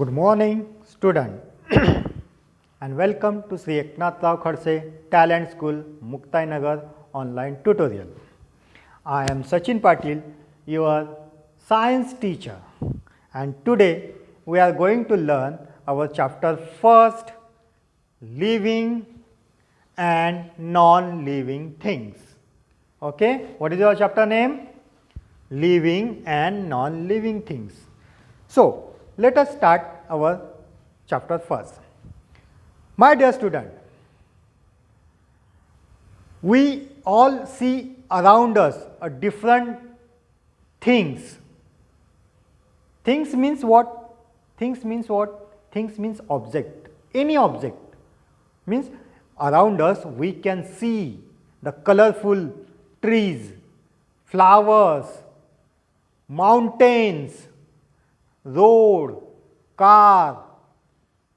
Good morning, student, and welcome to Sri Eknath Rao Khadse Talent School, Muktai Nagar online tutorial. I am Sachin Patil, your science teacher, and today we are going to learn our chapter first, living and non-living things. Okay, what is your chapter name? Living and non-living things. So, let us start our chapter first. My dear student, we all see around us a different things. Things means what? Things means what? Things means object. Any object means around us we can see the colorful trees, flowers, mountains, road, car,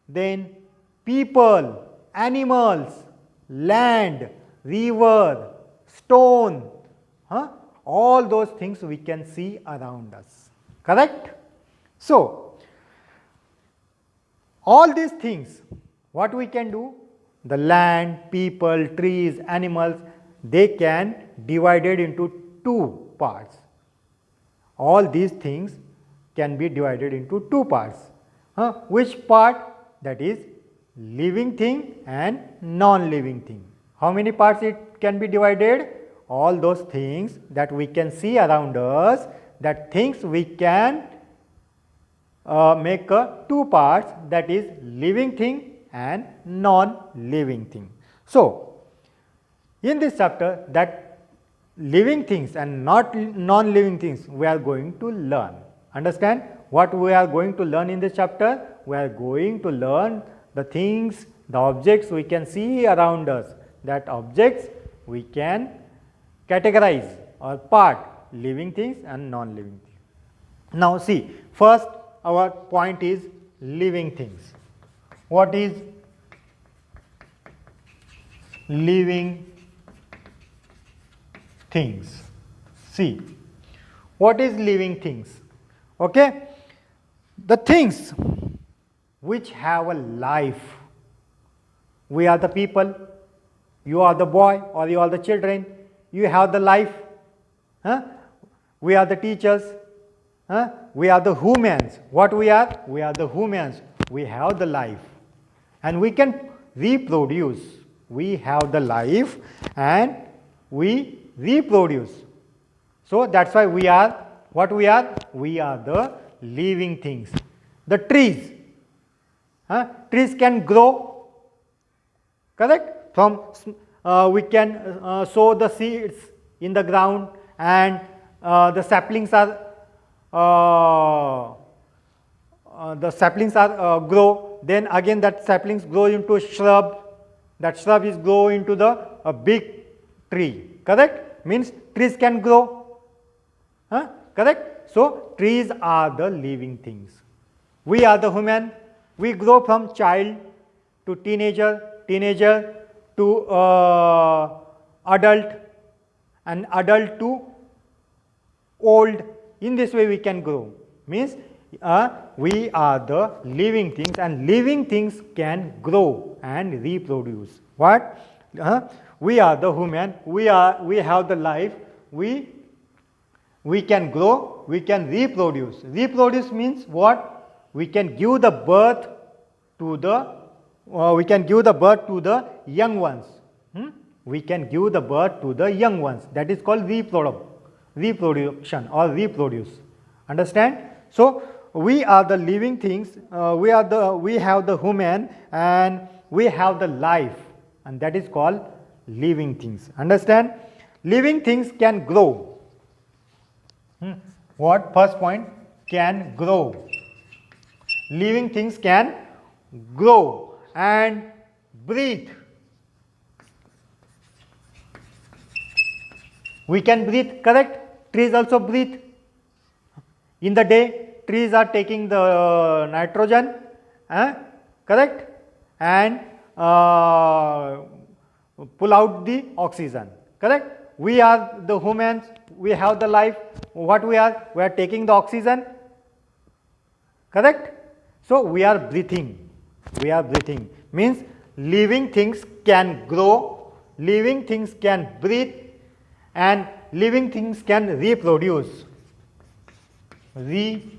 then people, animals, land, river, stone, all those things we can see around us, correct? So, all these things, what we can do? The land, people, trees, animals, they can divided into two parts. All these things can be divided into two parts. Which part? That is living thing and non-living thing. How many parts it can be divided? All those things that we can see around us, that things we can make two parts, that is living thing and non-living thing. So, in this chapter, that living things and not non-living things we are going to learn. Understand what we are going to learn in this chapter? We are going to learn the things, the objects we can see around us. That objects we can categorize or part living things and non-living things. Now see, first our point is living things. What is living things? See, what is living things? Okay, the things which have a life. We are the people, you are the boy or you are the children, you have the life. We are the teachers, we are the humans. What we are? We are the humans. We have the life and we can reproduce. We have the life and we reproduce. So that's why we are what we are? We are the living things. The trees, trees can grow, correct? From we can sow the seeds in the ground and the saplings are grow. Then again that saplings grow into a shrub. That shrub is grow into the a big tree. Correct? Means trees can grow. Correct? So trees are the living things. We are the human. We grow from child to teenager, teenager to adult, and adult to old. In this way we can grow. Means we are the living things and living things can grow and reproduce. What? We are the human. We have the life. We can grow, we can reproduce. Reproduce means what? We can give the birth to the young ones. We can give the birth to the young ones. That is called reproduction or reproduce. Understand? So we are the living things. We have the human and we have the life, and that is called living things. Understand? Living things can grow. What? First point, can grow. Living things can grow and breathe. We can breathe, correct? Trees also breathe. In the day, trees are taking the nitrogen, correct? And pull out the oxygen, correct? We are the humans, we have the life. What we are? We are taking the oxygen, correct? So we are breathing. We are breathing. Means living things can grow, living things can breathe, and living things can reproduce. Reproduce.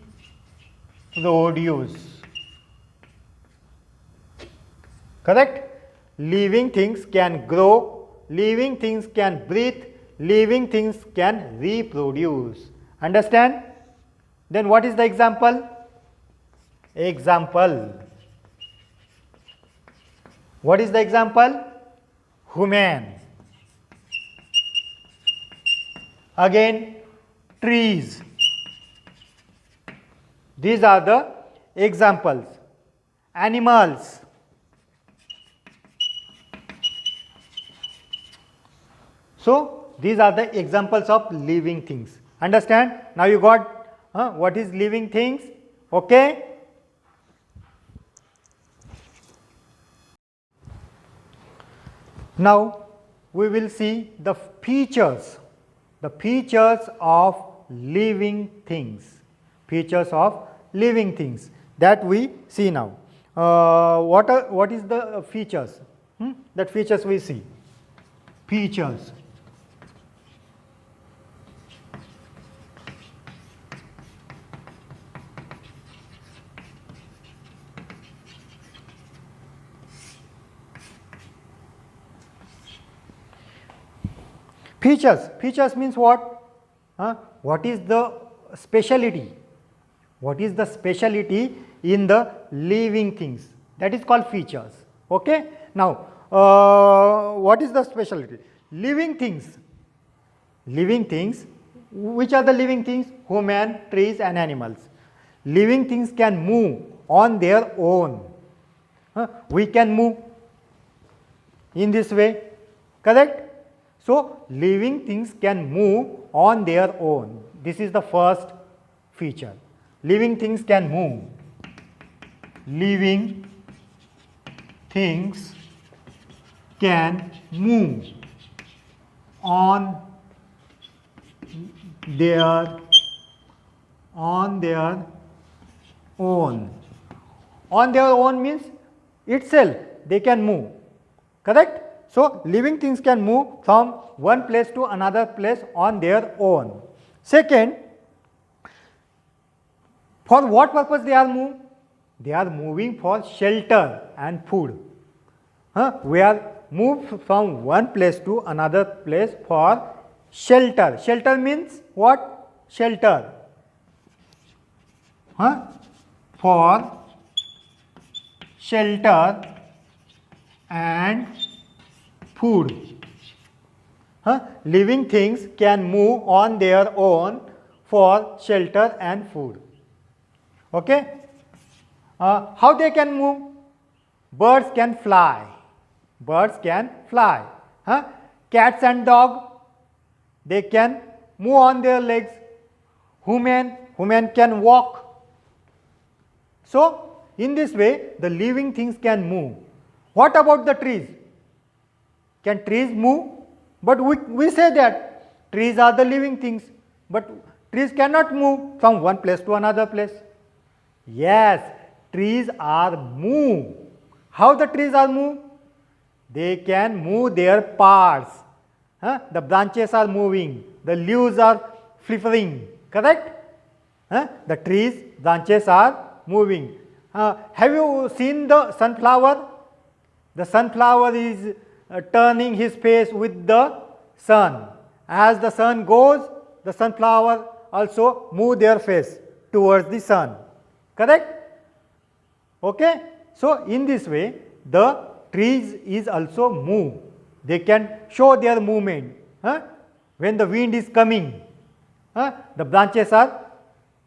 Correct? Living things can grow, living things can breathe, living things can reproduce. Understand? Then what is the example? Example. What is the example? Human. Again, trees. These are the examples. Animals. So, these are the examples of living things. Understand? Now you got what is living things? Okay? Now we will see the features of living things. Features of living things that we see now. What is the features? That features we see. Features. Features means what? What is the speciality? What is the speciality in the living things? That is called features. Okay? Now, what is the speciality? Living things. Living things. Which are the living things? Human, trees and animals. Living things can move on their own. We can move in this way. Correct? So, living things can move on their own. This is the first feature. Living things can move. Living things can move on their own. On their own means itself they can move. Correct? So, living things can move from one place to another place on their own. Second, for what purpose they are moving? They are moving for shelter and food. We are moved from one place to another place for shelter. Shelter means what? Shelter. For shelter and food. Living things can move on their own for shelter and food. Okay? How they can move? Birds can fly. Birds can fly. Cats and dogs, they can move on their legs. Human can walk. So, in this way, the living things can move. What about the trees? Can trees move? But we say that trees are the living things, but trees cannot move from one place to another place. Yes, trees are moved. How the trees are moved? They can move their parts. The branches are moving, the leaves are flickering, correct? The trees, branches are moving. Have you seen the sunflower? The sunflower is turning his face with the sun. As the sun goes, the sunflower also move their face towards the sun. Correct? Okay? So, in this way, the trees is also move. They can show their movement. When the wind is coming, the branches are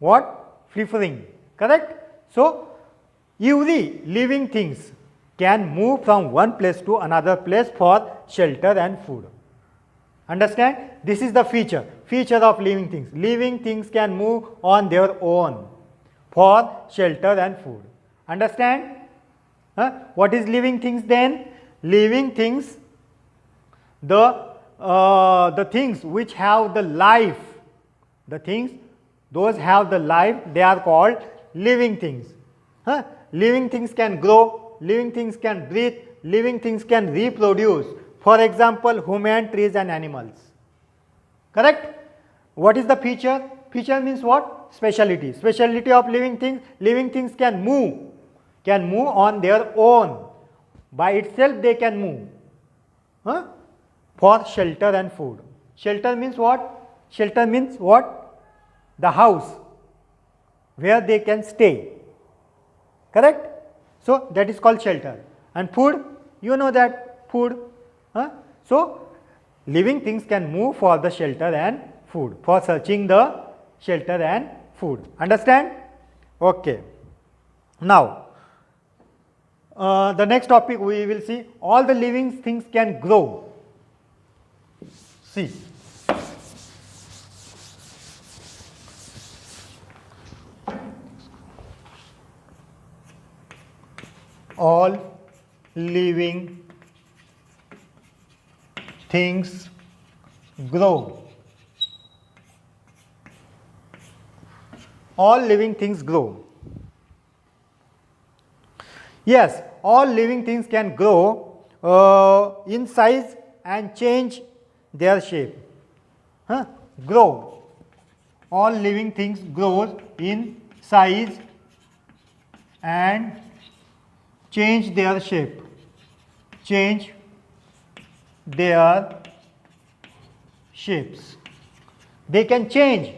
what? Flickering. Correct? So, every living things can move from one place to another place for shelter and food. Understand? This is the feature of living things. Living things can move on their own for shelter and food. Understand? What is living things then? Living things, the things which have the life, those have the life, they are called living things. living things can grow, living things can breathe, living things can reproduce. For example, human, trees and animals. Correct? What is the feature? Feature means what? Speciality. Speciality of living things can move on their own. By itself they can move. For shelter and food. Shelter means what? Shelter means what? The house where they can stay. Correct? So that is called shelter. And food, you know that food. So living things can move for the shelter and food, for searching the shelter and food. Understand? Okay. Now, the next topic we will see, all the living things can grow. See. All living things grow. All living things grow. Yes, all living things can grow in size and change their shape. Grow. All living things grow in size and change their shape. Change their shapes. They can change.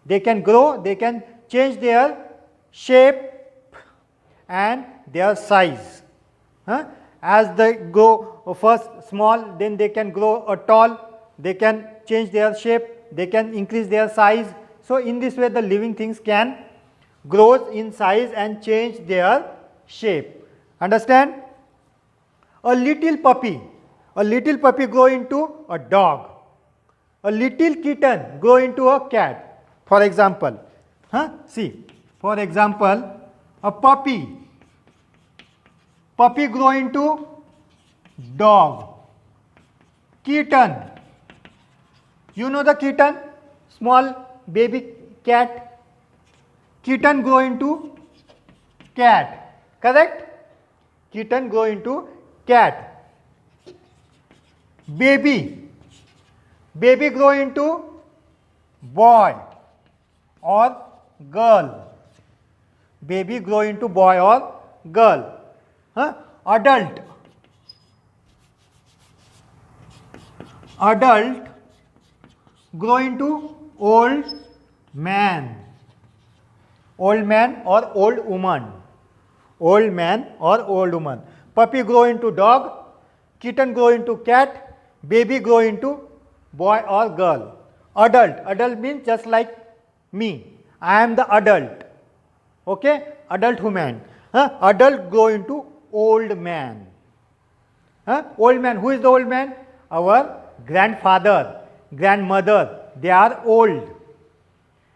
They can grow. They can change their shape and their size. As they grow first small, then they can grow tall. They can change their shape. They can increase their size. So in this way, the living things can grow in size and change their shape. Understand? A little puppy grow into a dog. A little kitten grow into a cat. For example, see, for example, a puppy grow into dog. Kitten, you know the kitten, small baby cat. Kitten grow into cat. Correct? Kitten grow into cat. Baby grow into boy or girl. Baby grow into boy or girl. Adult grow into old man. Old man or old woman. Old man or old woman. Puppy grow into dog. Kitten grow into cat. Baby grow into boy or girl. Adult means just like me. I am the adult. Okay? Adult human. Adult grow into old man. Old man. Who is the old man? Our grandfather, grandmother. They are old.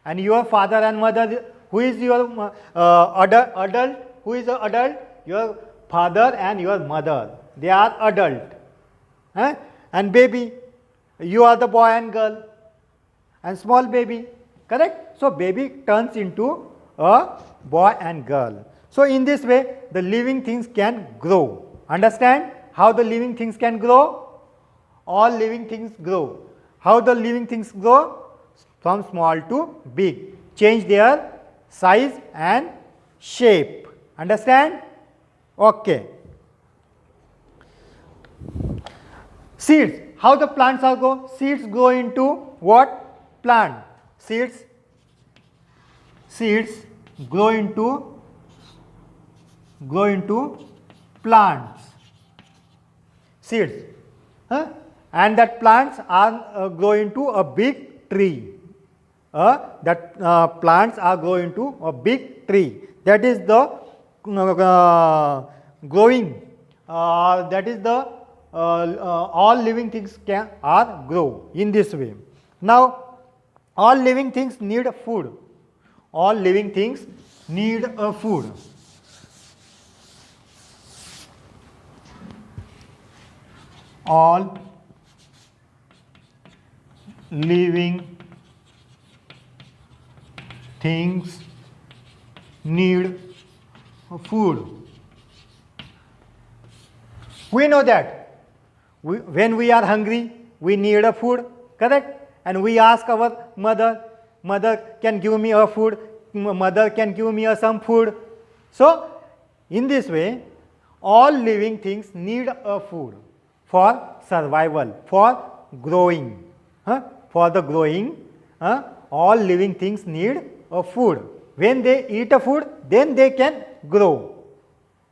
And your father and mother, who is your adult? Who is the adult? Your father and your mother. They are adult. And baby, you are the boy and girl. And small baby. Correct? So baby turns into a boy and girl. So in this way, the living things can grow. Understand how the living things can grow? All living things grow. How the living things grow? From small to big. Change their size and shape. Understand? Okay. Seeds. How the plants are grow? Seeds grow into what? Plant. Seeds grow into plants. Seeds. And that plants are grow into a big tree. Plants are grow into a big tree. That is the growing. That is the all living things are grow in this way. Now, all living things need food. All living things need a food. All living things need food. We know that when we are hungry, we need a food, correct? And we ask our mother, mother can give me a food, mother can give me some food. So, in this way, all living things need a food for survival, for growing. For the growing, all living things need a food. When they eat a food, then they can grow.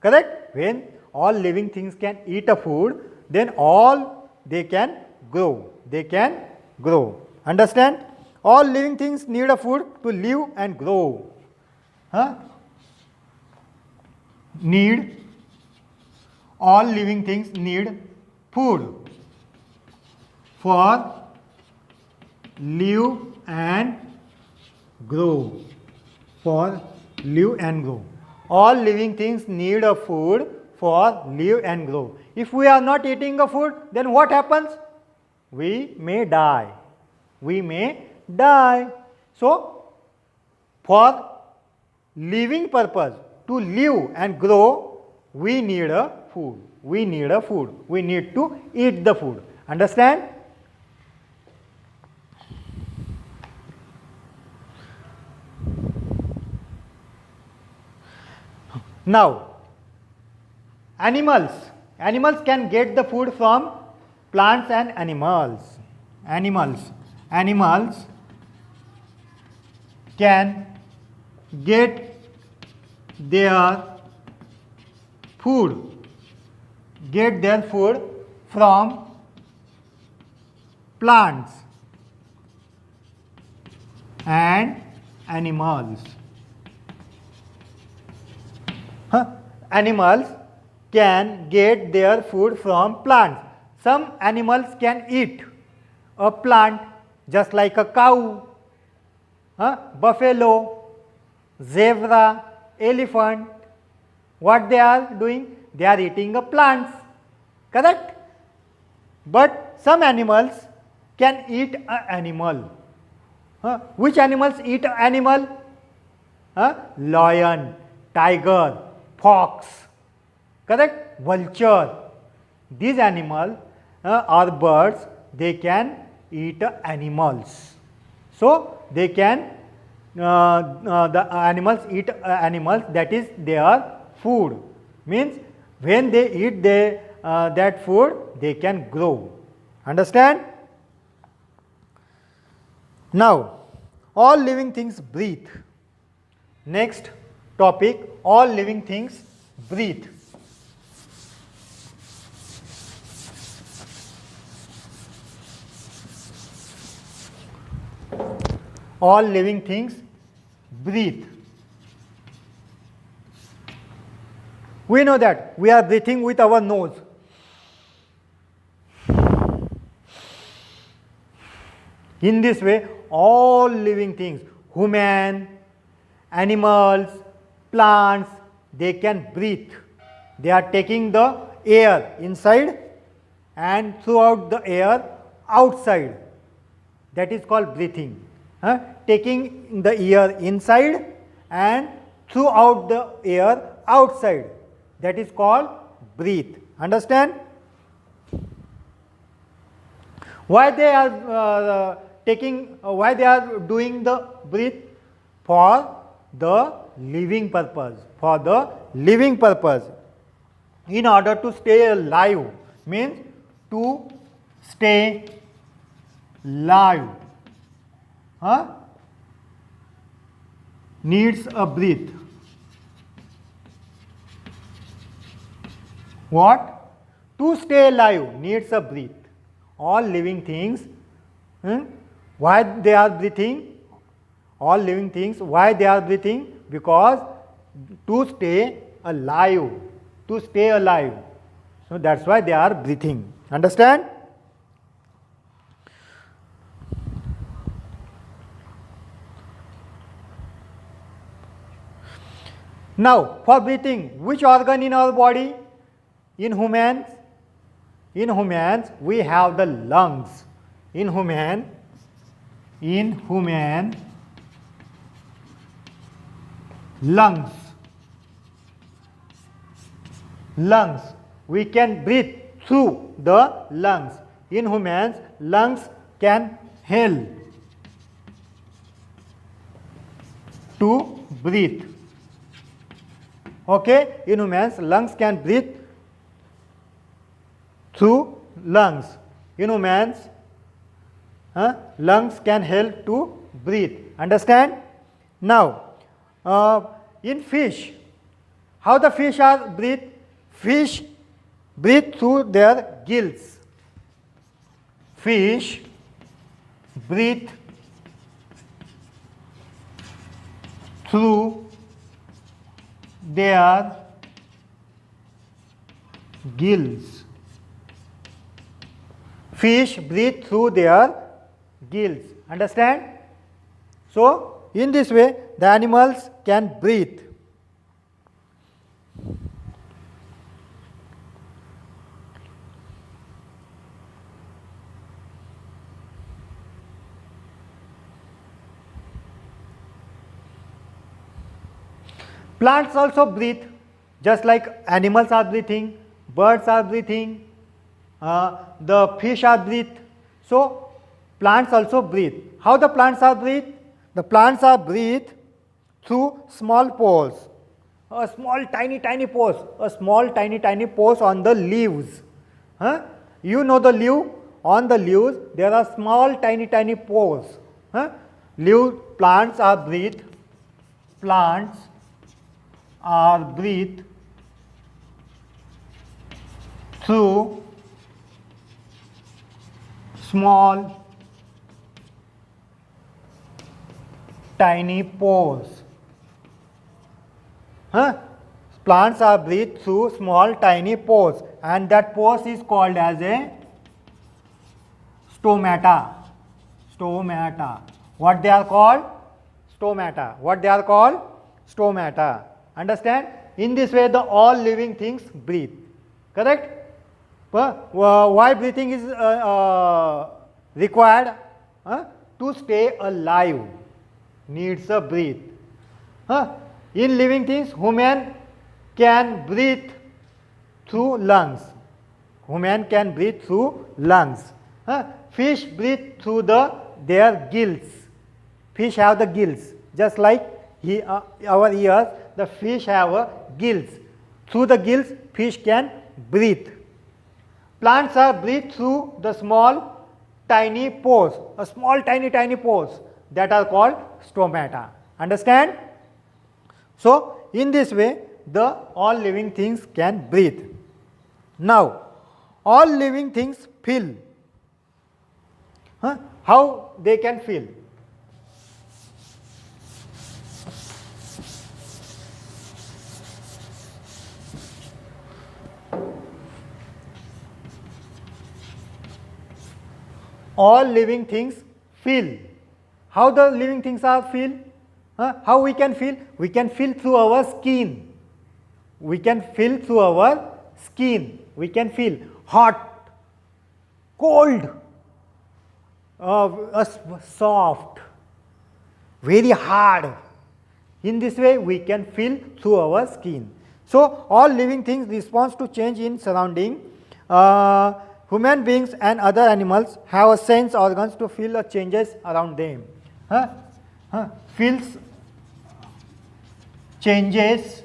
Correct? When all living things can eat a food, then all they can grow. They can grow. Understand? All living things need a food to live and grow. All living things need food for live and grow. For live and grow. All living things need a food for live and grow. If we are not eating a food, then what happens? We may die. We may die. So, for living purpose, to live and grow, we need a food. We need a food. We need to eat the food. Understand? Now, animals can get the food from plants and animals. Animals can get their food from plants and animals. Animals can get their food from plants. Some animals can eat a plant just like a cow, buffalo, zebra, elephant. What they are doing? They are eating a plants. Correct? But some animals can eat an animal. Which animals eat an animal? Lion, tiger, fox, correct? Vulture. These animals are birds, they can eat animals. So, they can, the animals eat animals, that is their food. Means when they eat that food, they can grow. Understand? Now, all living things breathe. Next topic, all living things breathe. All living things breathe. We know that we are breathing with our nose. In this way, all living things, human, animals, plants, they can breathe. They are taking the air inside and throughout the air outside. That is called breathing. Taking the air inside and throughout the air outside. That is called breathe. Understand? Why they are why they are doing the breathe? For the living purpose. For the living purpose. In order to stay alive, means to stay live, needs a breath. What? To stay alive needs a breath. All living things, why they are breathing? All living things, why they are breathing? Because to stay alive. To stay alive. So that's why they are breathing. Understand? Now, for breathing, which organ in our body? In humans, we have the lungs. In human, lungs. lungs. We can breathe through the lungs. In humans, lungs can help to breathe. Okay, in humans, lungs can breathe through lungs. In humans, lungs can help to breathe. Understand? Now, in fish, how the fish are breathe? Fish breathe through their gills. Fish breathe through their gills. Fish breathe through their gills. Understand? So, in this way, the animals can breathe. Plants also breathe, just like animals are breathing, birds are breathing, the fish are breathe. So, plants also breathe. How the plants are breathe? The plants are breathe through small pores, a small tiny pores, a small tiny pores on the leaves. You know the leaf, on the leaves there are small tiny pores. Plants are breathe through small tiny pores. Plants are breathe through small tiny pores, and that pores is called as a stomata. Stomata. What they are called? Stomata. What they are called? Stomata. Understand? In this way, the all living things breathe. Correct? Why breathing is required? To stay alive, needs a breath. In living things, human can breathe through lungs. Human can breathe through lungs. Fish breathe through their gills. Fish have the gills, just like our ears. The fish have gills. Through the gills, fish can breathe. Plants are breathe through the small tiny pores, a small tiny pores that are called stomata. Understand? So, in this way, the all living things can breathe. Now, all living things feel. How they can feel? All living things feel. How the living things are feel? How we can feel? We can feel through our skin. We can feel through our skin. We can feel hot, cold, soft, very hard. In this way, we can feel through our skin. So, all living things respond to change in surrounding. Human beings and other animals have a sense organs to feel the changes around them. Feels changes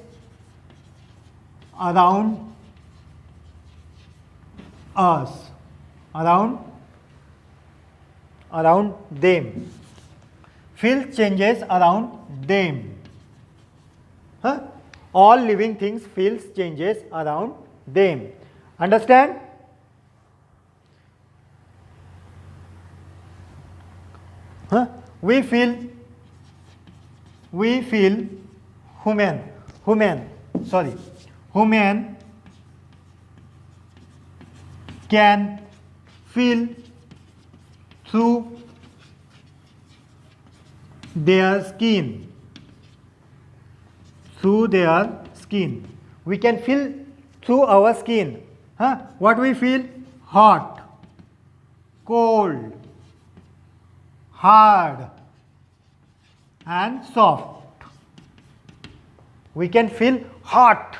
around us, around them. Feel changes around them. All living things feel changes around them. Understand? We feel human can feel through their skin. We can feel through our skin. What we feel? Hot, cold, hard and soft. We can feel hot.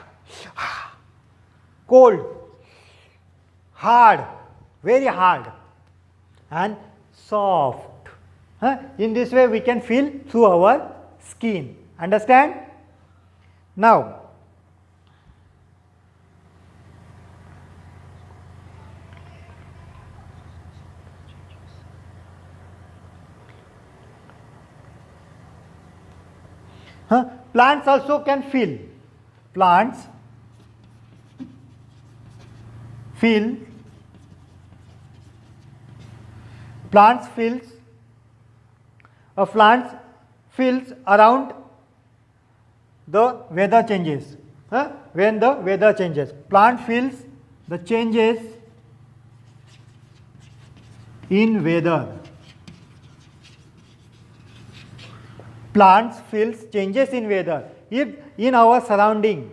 cold, hard, very hard, and soft. In this way we can feel through our skin. Understand? Now, plants also can feel. Plants feel. Plants feels. A plant feels around the weather changes. When the weather changes, plant feels the changes in weather. Plants feels changes in weather. If in our surrounding,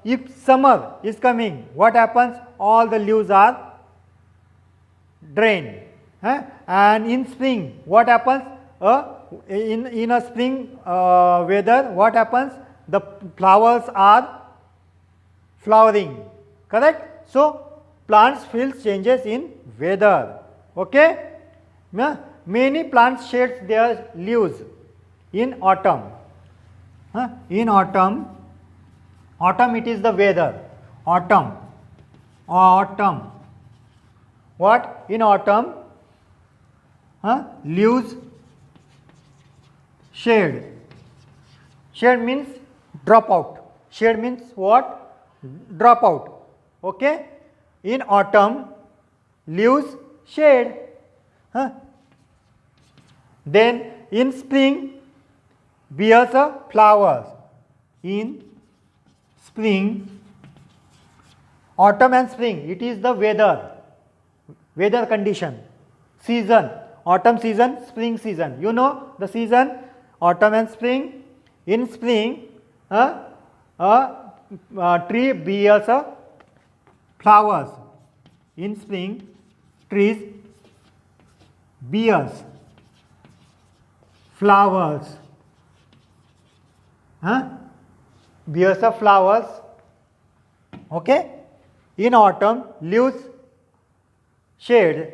if summer is coming, what happens? All the leaves are drained. And in spring, what happens? In a spring weather, what happens? The flowers are flowering. Correct? So plants feel changes in weather. Okay? Many plants sheds their leaves in autumn. In autumn, autumn it is the weather. Autumn. Autumn. What? In autumn, leaves shade. Shade means drop out. Shade means what? Drop out. Okay? In autumn, leaves shade. Then in spring, bears flowers. In spring, autumn and spring, it is the weather condition, season. Autumn season, spring season. You know the season, autumn and spring. In spring, tree bears flowers. In spring, trees bears flowers. Bears of flowers. Okay? In autumn, leaves shade.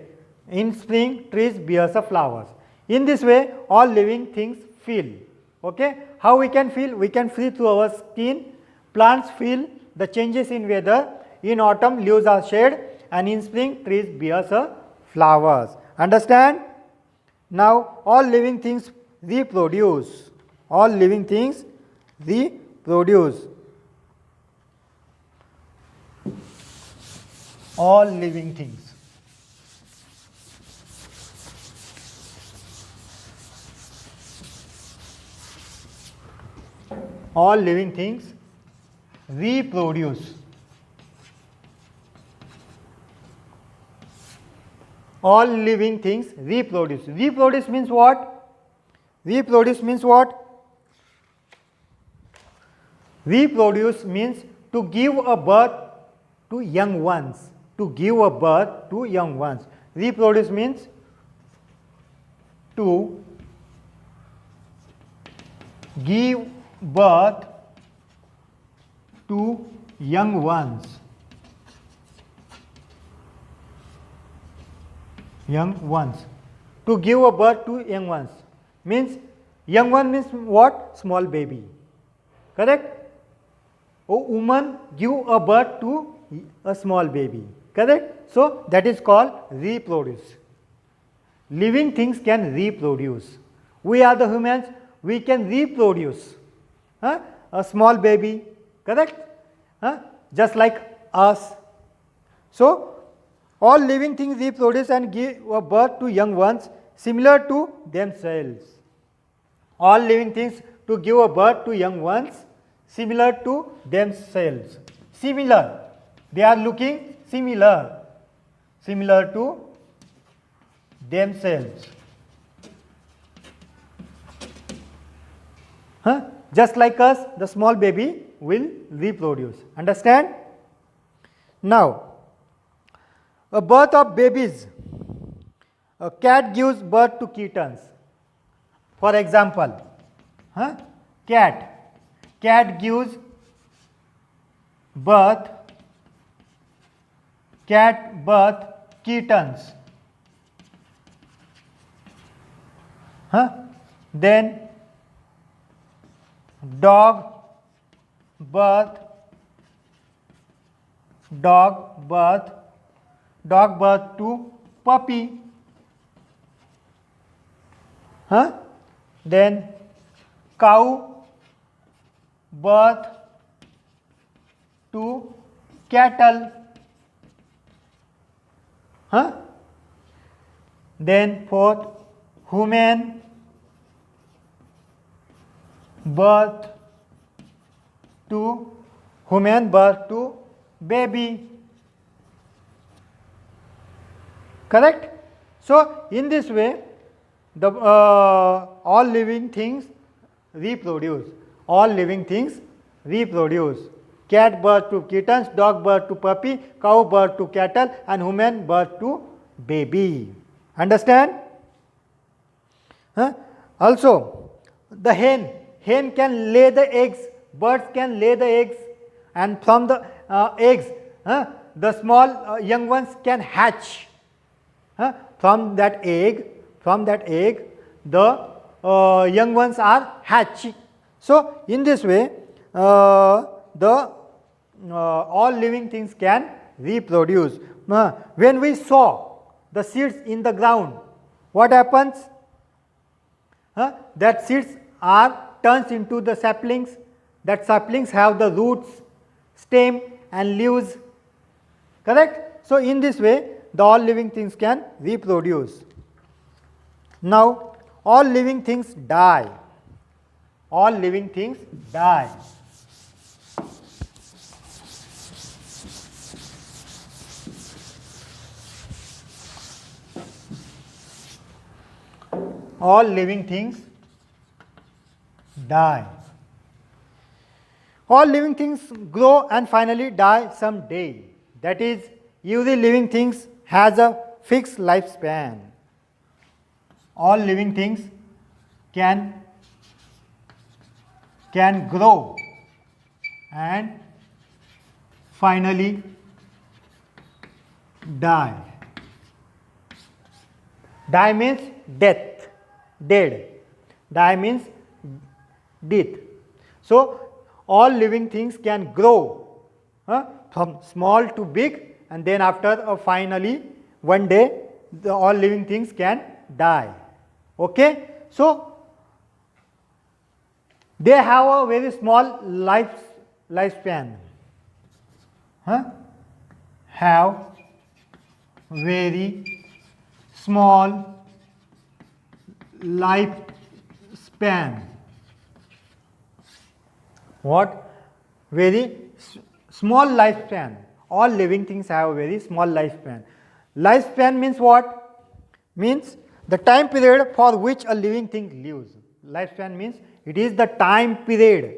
In spring, trees bears of flowers. In this way, all living things feel. Okay? How we can feel? We can feel through our skin. Plants feel the changes in weather. In autumn, leaves are shed, and in spring, trees bears flowers. Understand? Now, all living things reproduce. All living things reproduce. All living things. All living things reproduce. All living things reproduce. Reproduce means what? Reproduce means what? Reproduce means to give a birth to young ones. To give a birth to young ones. Reproduce means to give birth to young ones. Young ones. To give a birth to young ones. Means, young one means what? Small baby. Correct? A woman give a birth to a small baby. Correct? So, that is called reproduce. Living things can reproduce. We are the humans, we can reproduce. A small baby, correct? Just like us. So, all living things reproduce and give a birth to young ones similar to themselves. All living things to give a birth to young ones similar to themselves. Similar. They are looking similar. Similar to themselves. Just like us, the small baby will reproduce. Understand? Now, a birth of babies. A cat gives birth to kittens. For example, cat gives birth, cat birth kittens. Then dog birth to puppy. Then cow birth to cattle. Then fourth, human birth to baby. Correct? So in this way, the all living things reproduce. All living things reproduce. Cat birth to kittens, dog birth to puppy, cow birth to cattle, and human birth to baby. Understand? Also, the hen can lay the eggs. Birds can lay the eggs, and from the eggs, the small young ones can hatch. From that egg, the young ones are hatching. So in this way, the all living things can reproduce. When we sow the seeds in the ground, what happens? That seeds are turns into the saplings. That saplings have the roots, stem and leaves. Correct? So in this way, the all living things can reproduce. Now, all living things die. All living things die. All living things die. All living things grow and finally die someday. That is, every living things has a fixed lifespan. All living things can grow and finally die. Die means death, dead. Die means death. So all living things can grow from small to big, and then after finally one day the all living things can die. Okay? So they have a very small lifespan. Have very small lifespan. What? Very small lifespan. All living things have a very small lifespan. Lifespan means what? Means the time period for which a living thing lives. Lifespan means it is the time period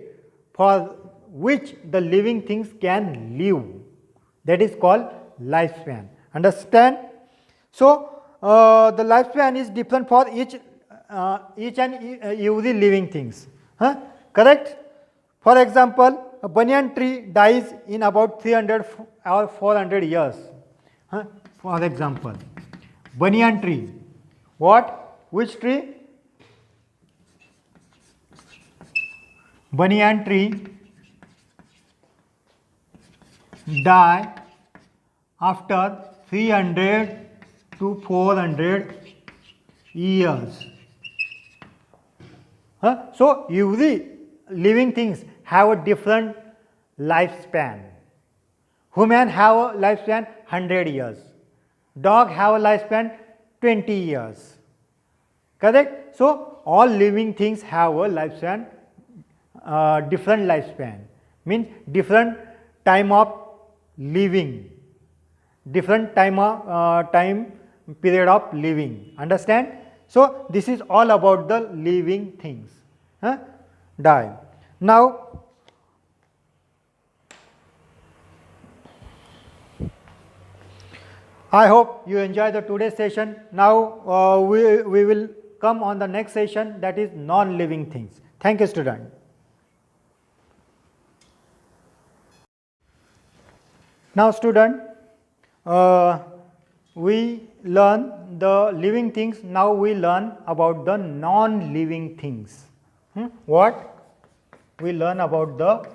for which the living things can live. That is called lifespan. Understand? So the lifespan is different for each and every living things. Correct? For example, a banyan tree dies in about 300 or 400 years. For example, banyan tree. What? Which tree? Banyan tree die after 300 to 400 years. So every living things have a different lifespan. Human have a lifespan 100 years. Dog have a lifespan 20 years. Correct? So all living things have a lifespan, different lifespan. Means different time of living, different time period of living. Understand? So this is all about the living things. Die. Now I hope you enjoy the today's session. Now we will come on the next session, that is non-living things. Thank you, student. Now student, we learn the living things, now we learn about the non-living things. What? We learn about the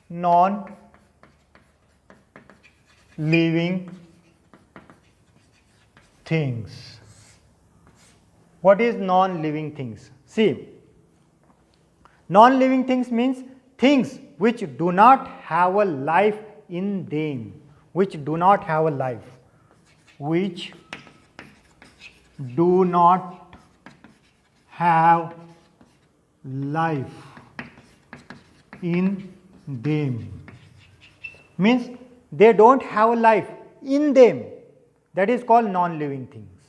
non-living things. What is non-living things? See, non-living things means things which do not have a life in them, which do not have a life, which do not have life in them, means they don't have a life in them. That is called non-living things.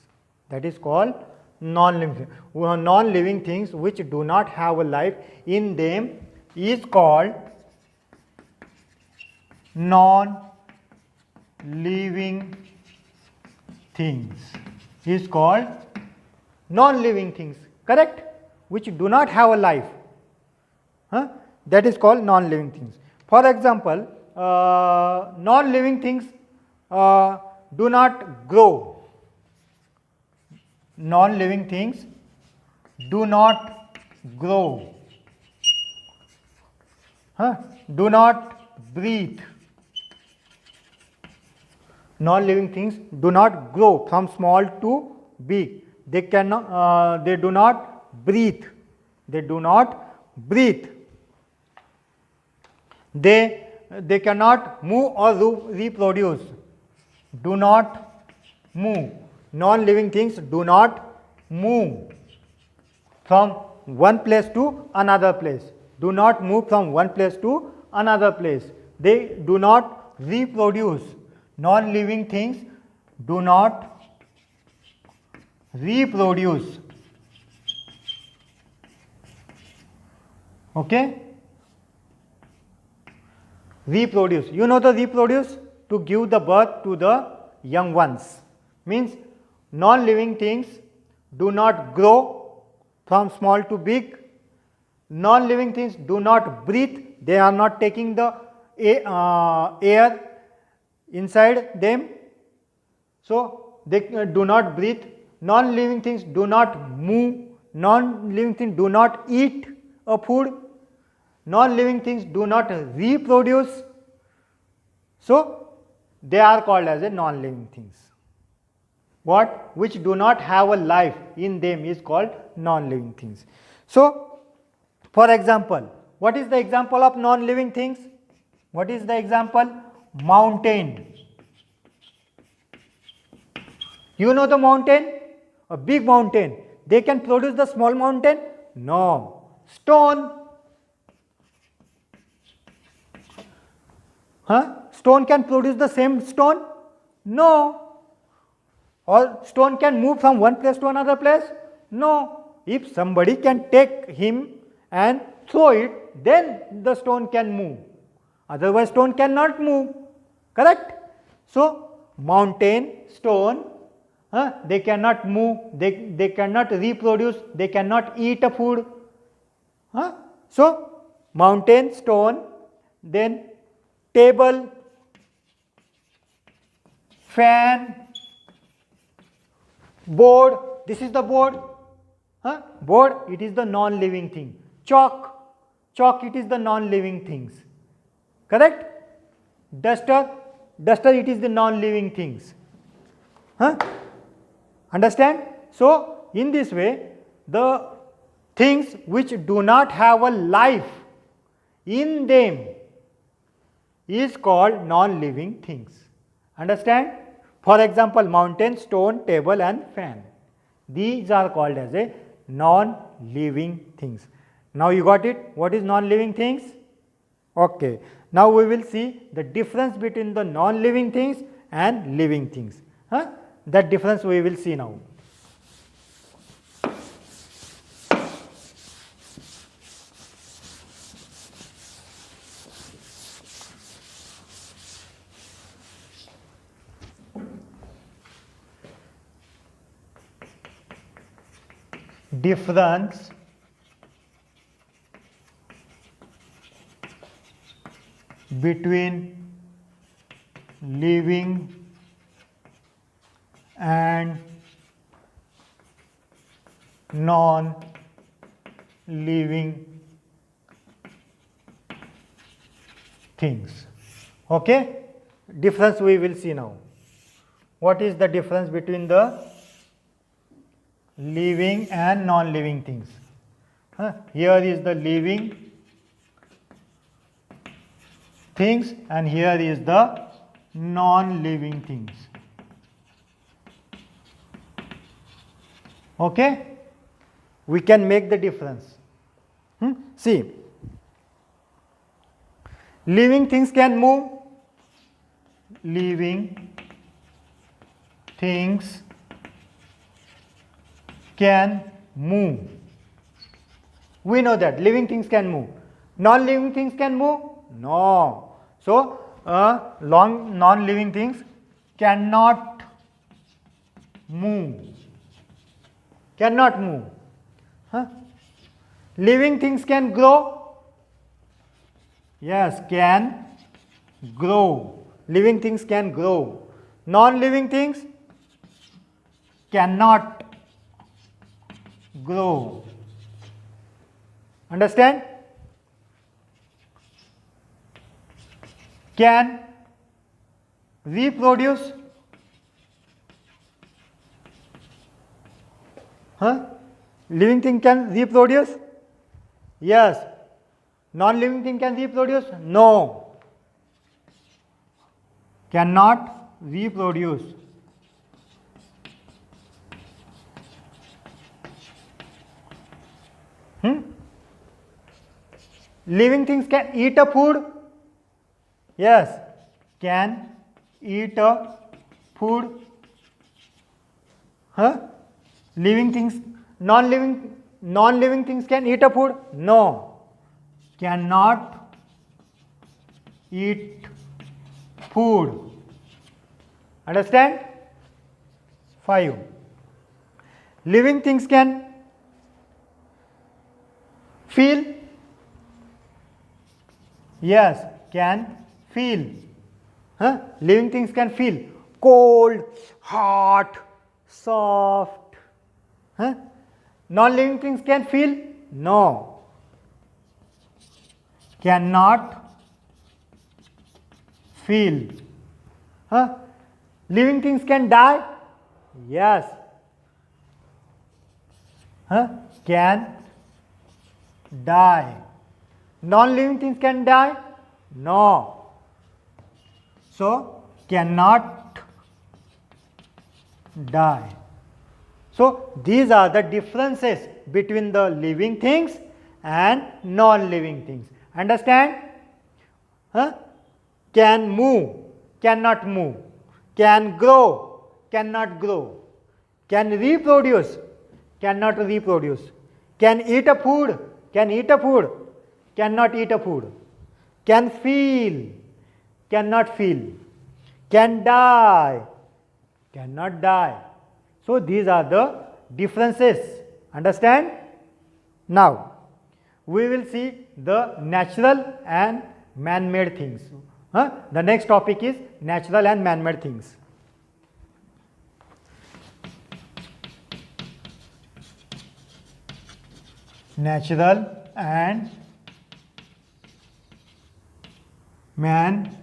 That is called non-living things. Non-living things which do not have a life in them is called non-living things. Is called non-living things. Correct? Which do not have a life. That is called non-living things. For example, non-living things do not grow. Non-living things do not grow, do not breathe. Non-living things do not grow from small to big. They cannot. They do not breathe. They do not breathe. They cannot move or reproduce. Do not move. Non-living things do not move from one place to another place. Do not move from one place to another place. They do not reproduce. Non-living things do not reproduce. Okay? Reproduce. You know the reproduce? To give the birth to the young ones. Means non-living things do not grow from small to big. Non-living things do not breathe. They are not taking the air inside them. So, they do not breathe. Non-living things do not move. Non-living things do not eat a food. Non-living things do not reproduce. So, they are called as a non-living things. What? Which do not have a life in them is called non-living things. So, for example, what is the example of non-living things? What is the example? Mountain. You know the mountain? A big mountain. They can produce the small mountain? No. Stone. Stone can produce the same stone? No. Or stone can move from one place to another place? No. If somebody can take him and throw it, then the stone can move. Otherwise, stone cannot move. Correct? So, mountain, stone, they cannot move, they cannot reproduce, they cannot eat a food. So, mountain, stone, then table, fan, board. This is the board. Board, it is the non-living thing. Chalk, chalk, it is the non-living things. Correct? Duster, duster, it is the non-living things. Understand? So, in this way, the things which do not have a life in them is called non-living things. Understand? For example, mountain, stone, table and fan. These are called as a non-living things. Now you got it? What is non-living things? Okay. Now we will see the difference between the non-living things and living things. That difference we will see now. Difference between living and non-living things. Okay? Difference we will see now. What is the difference between the living and non-living things? Here is the living things and here is the non-living things. Okay? We can make the difference. See, living things can move. Living things can move. We know that living things can move. Non-living things can move? No. So, non-living things cannot move. Cannot move. Living things can grow? Yes, can grow. Living things can grow. Non-living things cannot grow. Understand? Can reproduce? Living thing can reproduce? Yes. Non-living thing can reproduce? No. Cannot reproduce. Living things can eat a food? Yes. Can eat a food? Living things, non-living things can eat a food? No. Cannot eat food. Understand? 5. Living things can feel? Yes, can feel. Living things can feel cold, hot, soft. Non-living things can feel? No. Cannot feel. Living things can die? Yes. Can die. Non-living things can die? No. So, cannot die. So, these are the differences between the living things and non-living things. Understand? Can move, cannot move. Can grow, cannot grow. Can reproduce, cannot reproduce. Can eat a food, can eat a food, cannot eat a food. Can feel, cannot feel. Can die, cannot die. So, these are the differences. Understand? Now, we will see the natural and man-made things. The next topic is natural and man-made things. Natural and man-made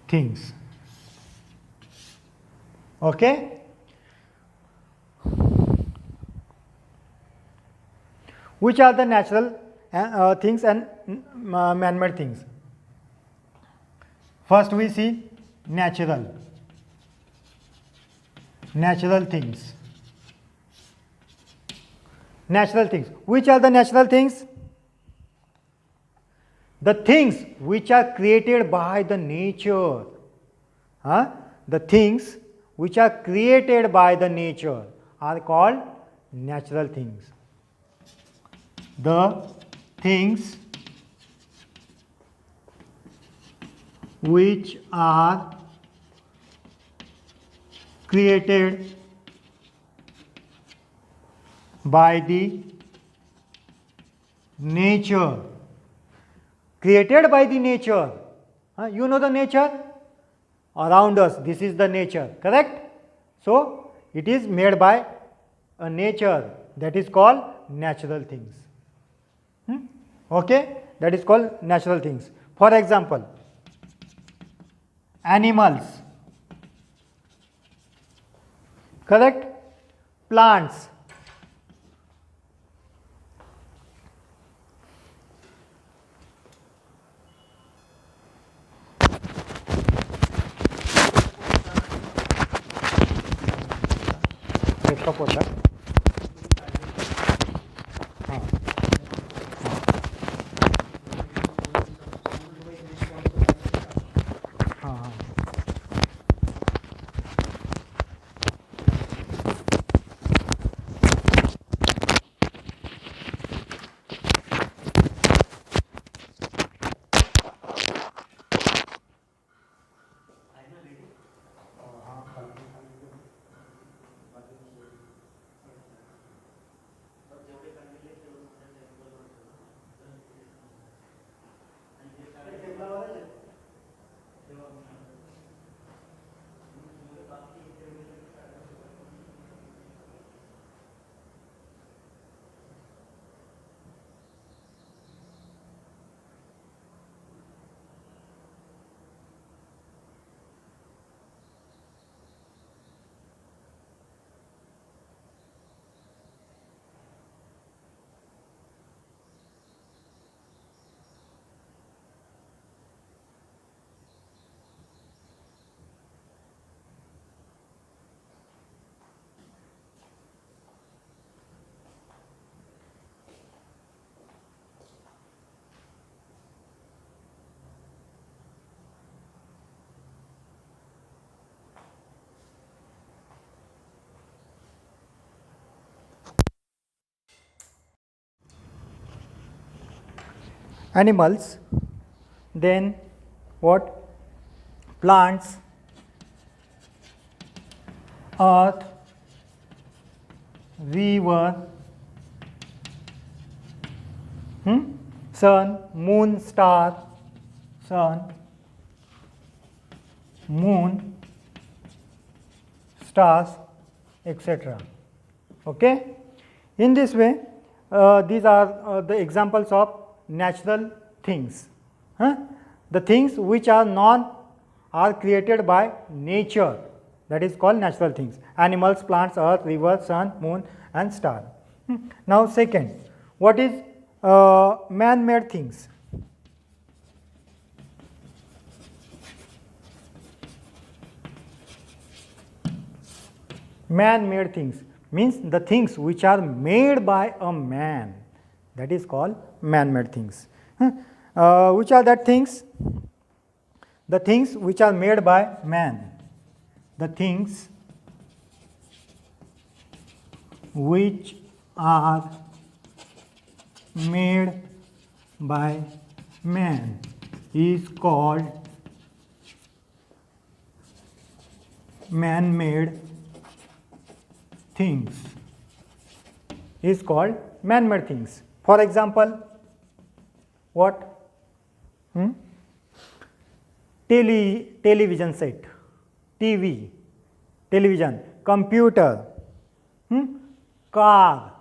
things. Okay? Which are the natural things and man-made things? First we see natural things. Natural things. Which are the natural things? The things which are created by the nature. The things which are created by the nature are called natural things. The things which are created by the nature created by the nature. You know the nature around us, this is the nature, correct? So it is made by a nature, that is called natural things. Okay, that is called natural things. For example, animals, correct? Plants, breakup होता है. हाँ. हाँ हाँ. Animals, then what? Plants, earth, river, sun, moon, star, sun, moon, stars, etc. Okay? In this way, these are the examples of natural things. The things which are are created by nature, that is called natural things. Animals, plants, earth, river, sun, moon and star. Now second, what is man-made things? Man-made things means the things which are made by a man, that is called man-made things. Which are that things? The things which are made by man. The things which are made by man is called man-made things. Is called man-made things. For example, what? Television set, TV, television, computer, car,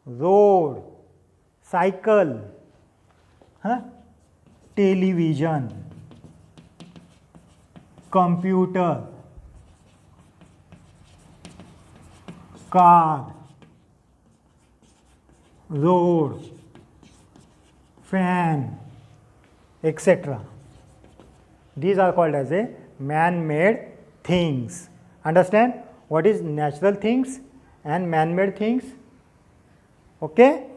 road, cycle, television, computer, car, road, fan, etc. These are called as a man-made things. Understand what is natural things and man-made things? Okay.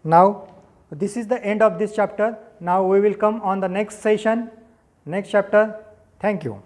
Now this is the end of this chapter. Now we will come on the next session, next chapter. Thank you.